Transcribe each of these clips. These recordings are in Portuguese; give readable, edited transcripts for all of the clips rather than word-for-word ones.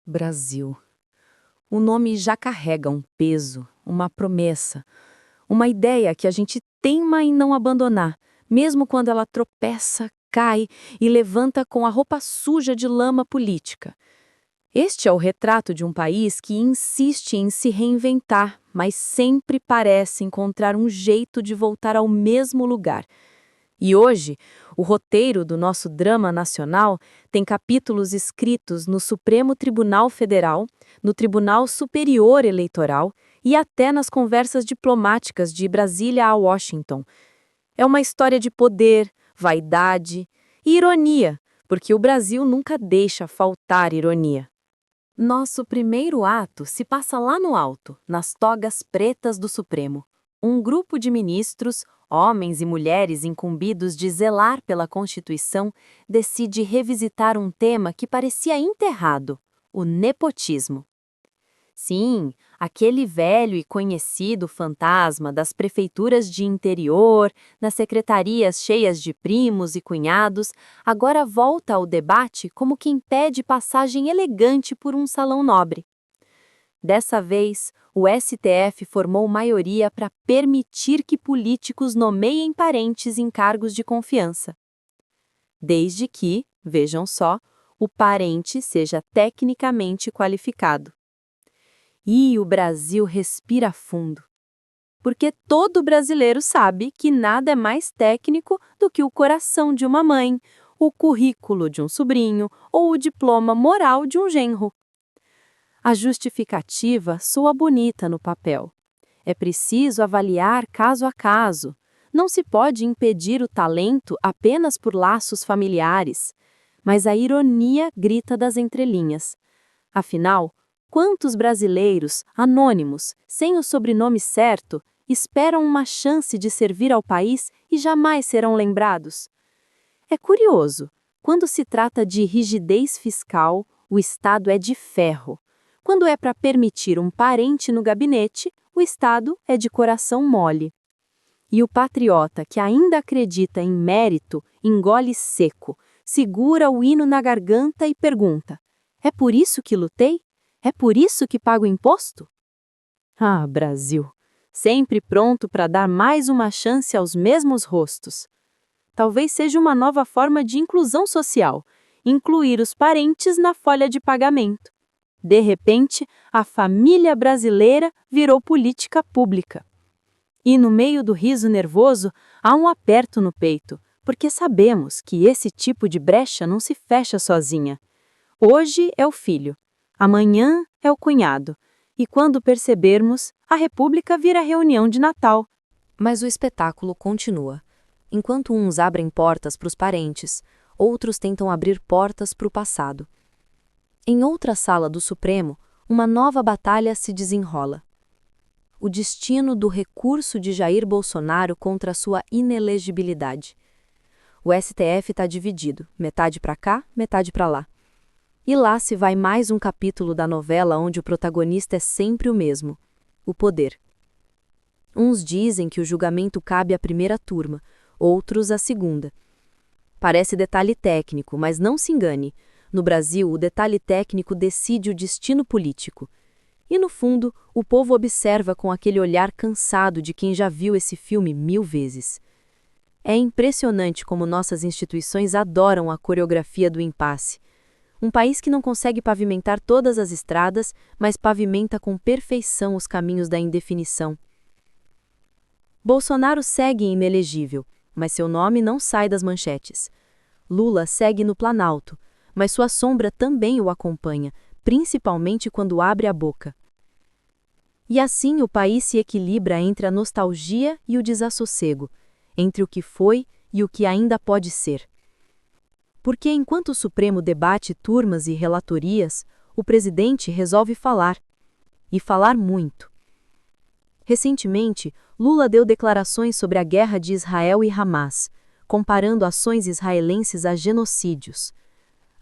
Brasil. O nome já carrega um peso, uma promessa, uma ideia que a gente teima em não abandonar, mesmo quando ela tropeça, cai e levanta com a roupa suja de lama política. Este é o retrato de um país que insiste em se reinventar, mas sempre parece encontrar um jeito de voltar ao mesmo lugar. E hoje, o roteiro do nosso drama nacional tem capítulos escritos no Supremo Tribunal Federal, no Tribunal Superior Eleitoral e até nas conversas diplomáticas de Brasília a Washington. É uma história de poder, vaidade e ironia, porque o Brasil nunca deixa faltar ironia. Nosso primeiro ato se passa lá no alto, nas togas pretas do Supremo. Um grupo de ministros, homens e mulheres incumbidos de zelar pela Constituição, decide revisitar um tema que parecia enterrado: o nepotismo. Sim, aquele velho e conhecido fantasma das prefeituras de interior, nas secretarias cheias de primos e cunhados, agora volta ao debate como quem pede passagem elegante por um salão nobre. Dessa vez, o STF formou maioria para permitir que políticos nomeiem parentes em cargos de confiança. Desde que, vejam só, o parente seja tecnicamente qualificado. E o Brasil respira fundo. Porque todo brasileiro sabe que nada é mais técnico do que o coração de uma mãe, o currículo de um sobrinho ou o diploma moral de um genro. A justificativa soa bonita no papel. É preciso avaliar caso a caso. Não se pode impedir o talento apenas por laços familiares. Mas a ironia grita das entrelinhas. Afinal, quantos brasileiros, anônimos, sem o sobrenome certo, esperam uma chance de servir ao país e jamais serão lembrados? É curioso, quando se trata de rigidez fiscal, o Estado é de ferro. Quando é para permitir um parente no gabinete, o Estado é de coração mole. E o patriota que ainda acredita em mérito engole seco, segura o hino na garganta e pergunta: é por isso que lutei? É por isso que pago imposto? Ah, Brasil, sempre pronto para dar mais uma chance aos mesmos rostos. Talvez seja uma nova forma de inclusão social, incluir os parentes na folha de pagamento. De repente, a família brasileira virou política pública. E no meio do riso nervoso, há um aperto no peito, porque sabemos que esse tipo de brecha não se fecha sozinha. Hoje é o filho, amanhã é o cunhado, e quando percebermos, a República vira reunião de Natal. Mas o espetáculo continua. Enquanto uns abrem portas para os parentes, outros tentam abrir portas para o passado. Em outra sala do Supremo, uma nova batalha se desenrola. O destino do recurso de Jair Bolsonaro contra sua inelegibilidade. O STF está dividido, metade para cá, metade para lá. E lá se vai mais um capítulo da novela onde o protagonista é sempre o mesmo: o poder. Uns dizem que o julgamento cabe à primeira turma, outros à segunda. Parece detalhe técnico, mas não se engane. No Brasil, o detalhe técnico decide o destino político. E, no fundo, o povo observa com aquele olhar cansado de quem já viu esse filme 1000 vezes. É impressionante como nossas instituições adoram a coreografia do impasse. Um país que não consegue pavimentar todas as estradas, mas pavimenta com perfeição os caminhos da indefinição. Bolsonaro segue inelegível, mas seu nome não sai das manchetes. Lula segue no Planalto, mas sua sombra também o acompanha, principalmente quando abre a boca. E assim o país se equilibra entre a nostalgia e o desassossego, entre o que foi e o que ainda pode ser. Porque enquanto o Supremo debate turmas e relatorias, o presidente resolve falar. E falar muito. Recentemente, Lula deu declarações sobre a guerra de Israel e Hamas, comparando ações israelenses a genocídios.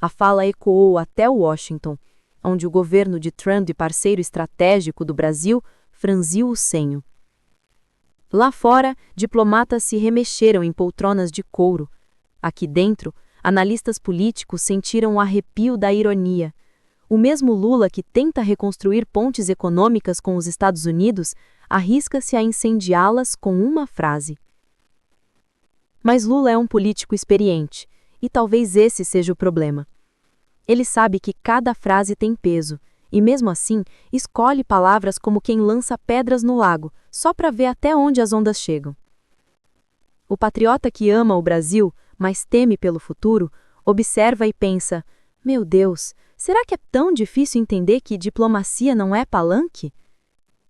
A fala ecoou até Washington, onde o governo de Trump, parceiro estratégico do Brasil, franziu o senho. Lá fora, diplomatas se remexeram em poltronas de couro. Aqui dentro, analistas políticos sentiram o arrepio da ironia. O mesmo Lula que tenta reconstruir pontes econômicas com os Estados Unidos arrisca-se a incendiá-las com uma frase. Mas Lula é um político experiente, e talvez esse seja o problema. Ele sabe que cada frase tem peso, e mesmo assim, escolhe palavras como quem lança pedras no lago, só para ver até onde as ondas chegam. O patriota que ama o Brasil, mas teme pelo futuro, observa e pensa: meu Deus, será que é tão difícil entender que diplomacia não é palanque?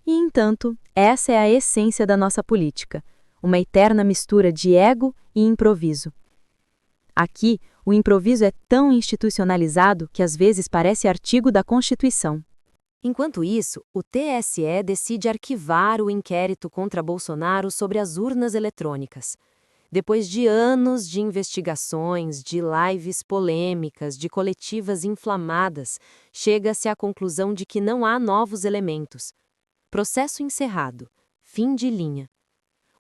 E, entanto, essa é a essência da nossa política, uma eterna mistura de ego e improviso. Aqui, o improviso é tão institucionalizado que às vezes parece artigo da Constituição. Enquanto isso, o TSE decide arquivar o inquérito contra Bolsonaro sobre as urnas eletrônicas. Depois de anos de investigações, de lives polêmicas, de coletivas inflamadas, chega-se à conclusão de que não há novos elementos. Processo encerrado. Fim de linha.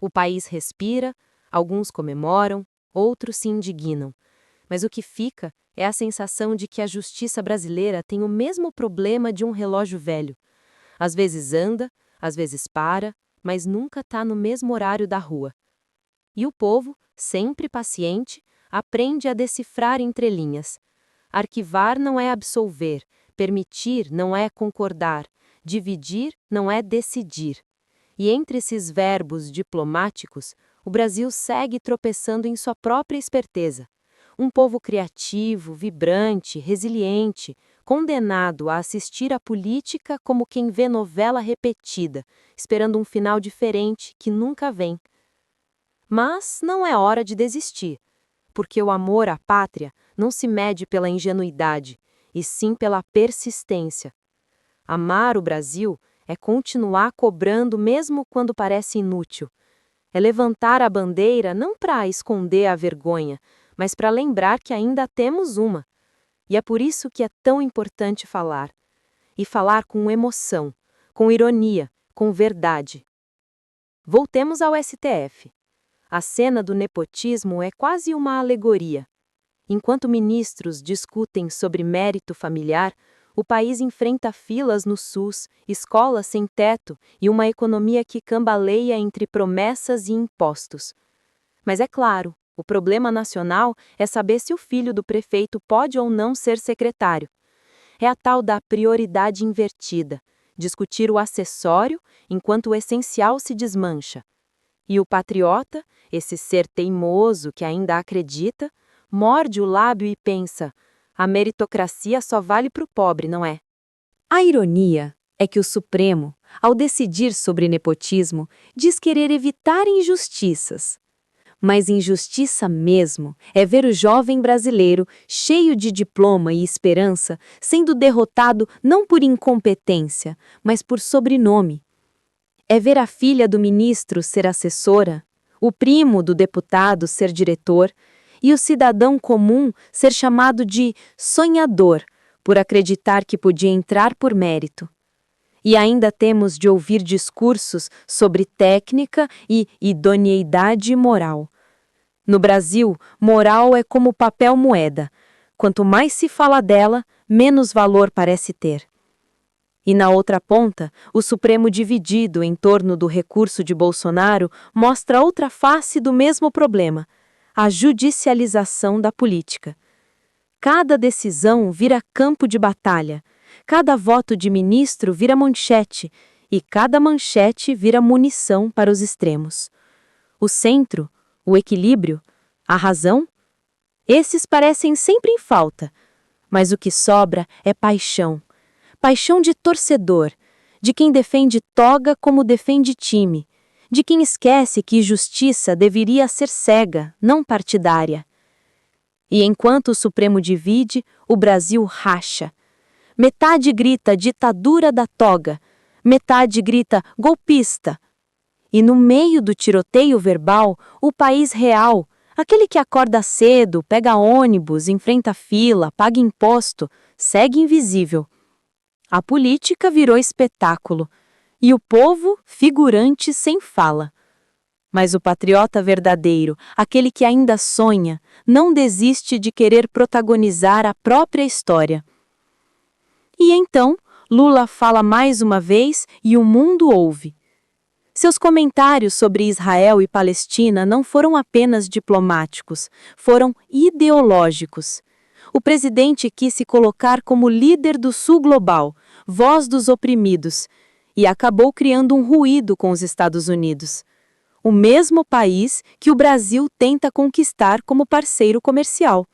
O país respira, alguns comemoram, outros se indignam. Mas o que fica é a sensação de que a justiça brasileira tem o mesmo problema de um relógio velho. Às vezes anda, às vezes para, mas nunca está no mesmo horário da rua. E o povo, sempre paciente, aprende a decifrar entrelinhas. Arquivar não é absolver, permitir não é concordar, dividir não é decidir. E entre esses verbos diplomáticos, o Brasil segue tropeçando em sua própria esperteza. Um povo criativo, vibrante, resiliente, condenado a assistir à política como quem vê novela repetida, esperando um final diferente que nunca vem. Mas não é hora de desistir, porque o amor à pátria não se mede pela ingenuidade, e sim pela persistência. Amar o Brasil é continuar cobrando mesmo quando parece inútil. É levantar a bandeira não para esconder a vergonha, mas para lembrar que ainda temos uma. E é por isso que é tão importante falar. E falar com emoção, com ironia, com verdade. Voltemos ao STF. A cena do nepotismo é quase uma alegoria. Enquanto ministros discutem sobre mérito familiar, o país enfrenta filas no SUS, escolas sem teto e uma economia que cambaleia entre promessas e impostos. Mas é claro, o problema nacional é saber se o filho do prefeito pode ou não ser secretário. É a tal da prioridade invertida, discutir o acessório enquanto o essencial se desmancha. E o patriota, esse ser teimoso que ainda acredita, morde o lábio e pensa: a meritocracia só vale para o pobre, não é? A ironia é que o Supremo, ao decidir sobre nepotismo, diz querer evitar injustiças. Mas injustiça mesmo é ver o jovem brasileiro, cheio de diploma e esperança, sendo derrotado não por incompetência, mas por sobrenome. É ver a filha do ministro ser assessora, o primo do deputado ser diretor e o cidadão comum ser chamado de sonhador por acreditar que podia entrar por mérito. E ainda temos de ouvir discursos sobre técnica e idoneidade moral. No Brasil, moral é como papel moeda. Quanto mais se fala dela, menos valor parece ter. E na outra ponta, o Supremo dividido em torno do recurso de Bolsonaro mostra outra face do mesmo problema, a judicialização da política. Cada decisão vira campo de batalha, cada voto de ministro vira manchete, e cada manchete vira munição para os extremos. O centro, o equilíbrio, a razão? Esses parecem sempre em falta, mas o que sobra é paixão. Paixão de torcedor, de quem defende toga como defende time, de quem esquece que justiça deveria ser cega, não partidária. E enquanto o Supremo divide, o Brasil racha. Metade grita ditadura da toga, metade grita golpista. E no meio do tiroteio verbal, o país real, aquele que acorda cedo, pega ônibus, enfrenta fila, paga imposto, segue invisível. A política virou espetáculo, e o povo, figurante sem fala. Mas o patriota verdadeiro, aquele que ainda sonha, não desiste de querer protagonizar a própria história. E então, Lula fala mais uma vez e o mundo ouve. Seus comentários sobre Israel e Palestina não foram apenas diplomáticos, foram ideológicos. O presidente quis se colocar como líder do Sul global, voz dos oprimidos, e acabou criando um ruído com os Estados Unidos. O mesmo país que o Brasil tenta conquistar como parceiro comercial.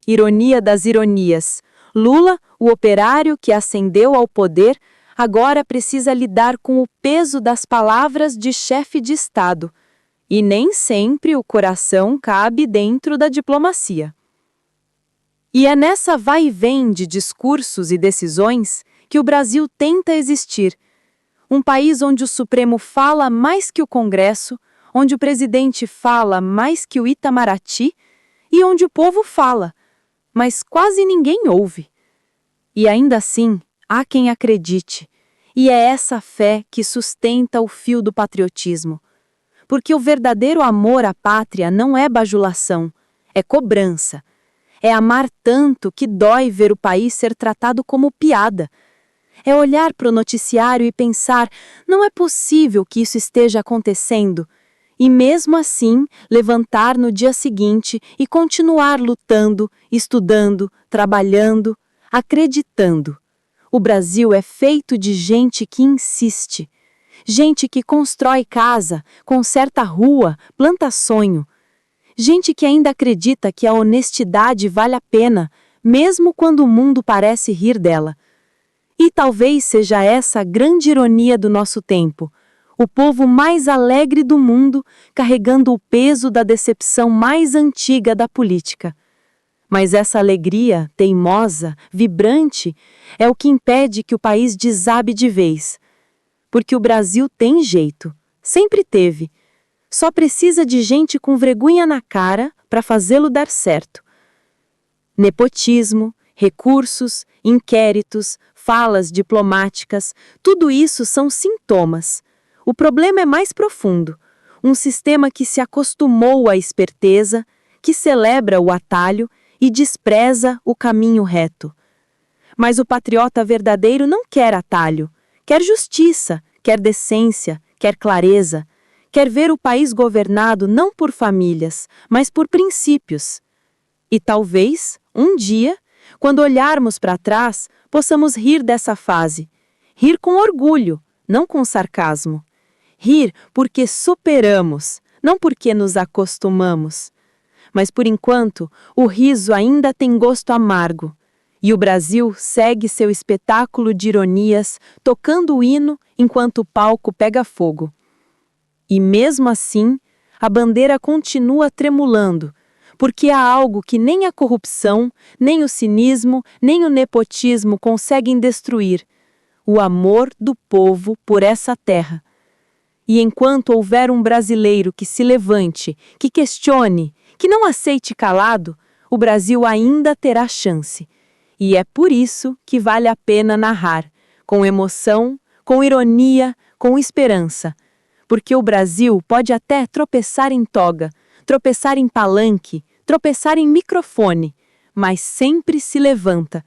Ironia das ironias. Lula, o operário que ascendeu ao poder, agora precisa lidar com o peso das palavras de chefe de Estado. E nem sempre o coração cabe dentro da diplomacia. E é nessa vai e vem de discursos e decisões que o Brasil tenta existir. Um país onde o Supremo fala mais que o Congresso, onde o presidente fala mais que o Itamaraty e onde o povo fala, mas quase ninguém ouve. E ainda assim, há quem acredite, e é essa fé que sustenta o fio do patriotismo. Porque o verdadeiro amor à pátria não é bajulação, é cobrança. É amar tanto que dói ver o país ser tratado como piada. É olhar para o noticiário e pensar, não é possível que isso esteja acontecendo. E mesmo assim, levantar no dia seguinte e continuar lutando, estudando, trabalhando, acreditando. O Brasil é feito de gente que insiste. Gente que constrói casa, conserta rua, planta sonho. Gente que ainda acredita que a honestidade vale a pena, mesmo quando o mundo parece rir dela. E talvez seja essa a grande ironia do nosso tempo. O povo mais alegre do mundo carregando o peso da decepção mais antiga da política. Mas essa alegria, teimosa, vibrante, é o que impede que o país desabe de vez. Porque o Brasil tem jeito, sempre teve. Só precisa de gente com vergonha na cara para fazê-lo dar certo. Nepotismo, recursos, inquéritos, falas diplomáticas, tudo isso são sintomas. O problema é mais profundo. Um sistema que se acostumou à esperteza, que celebra o atalho e despreza o caminho reto. Mas o patriota verdadeiro não quer atalho, quer justiça, quer decência, quer clareza, quer ver o país governado não por famílias, mas por princípios. E talvez, um dia, quando olharmos para trás, possamos rir dessa fase. Rir com orgulho, não com sarcasmo. Rir porque superamos, não porque nos acostumamos. Mas por enquanto, o riso ainda tem gosto amargo. E o Brasil segue seu espetáculo de ironias, tocando o hino enquanto o palco pega fogo. E mesmo assim, a bandeira continua tremulando, porque há algo que nem a corrupção, nem o cinismo, nem o nepotismo conseguem destruir: o amor do povo por essa terra. E enquanto houver um brasileiro que se levante, que questione, que não aceite calado, o Brasil ainda terá chance. E é por isso que vale a pena narrar, com emoção, com ironia, com esperança. Porque o Brasil pode até tropeçar em toga, tropeçar em palanque, tropeçar em microfone, mas sempre se levanta.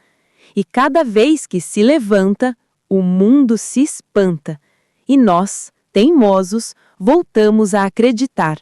E cada vez que se levanta, o mundo se espanta. E nós, teimosos, voltamos a acreditar.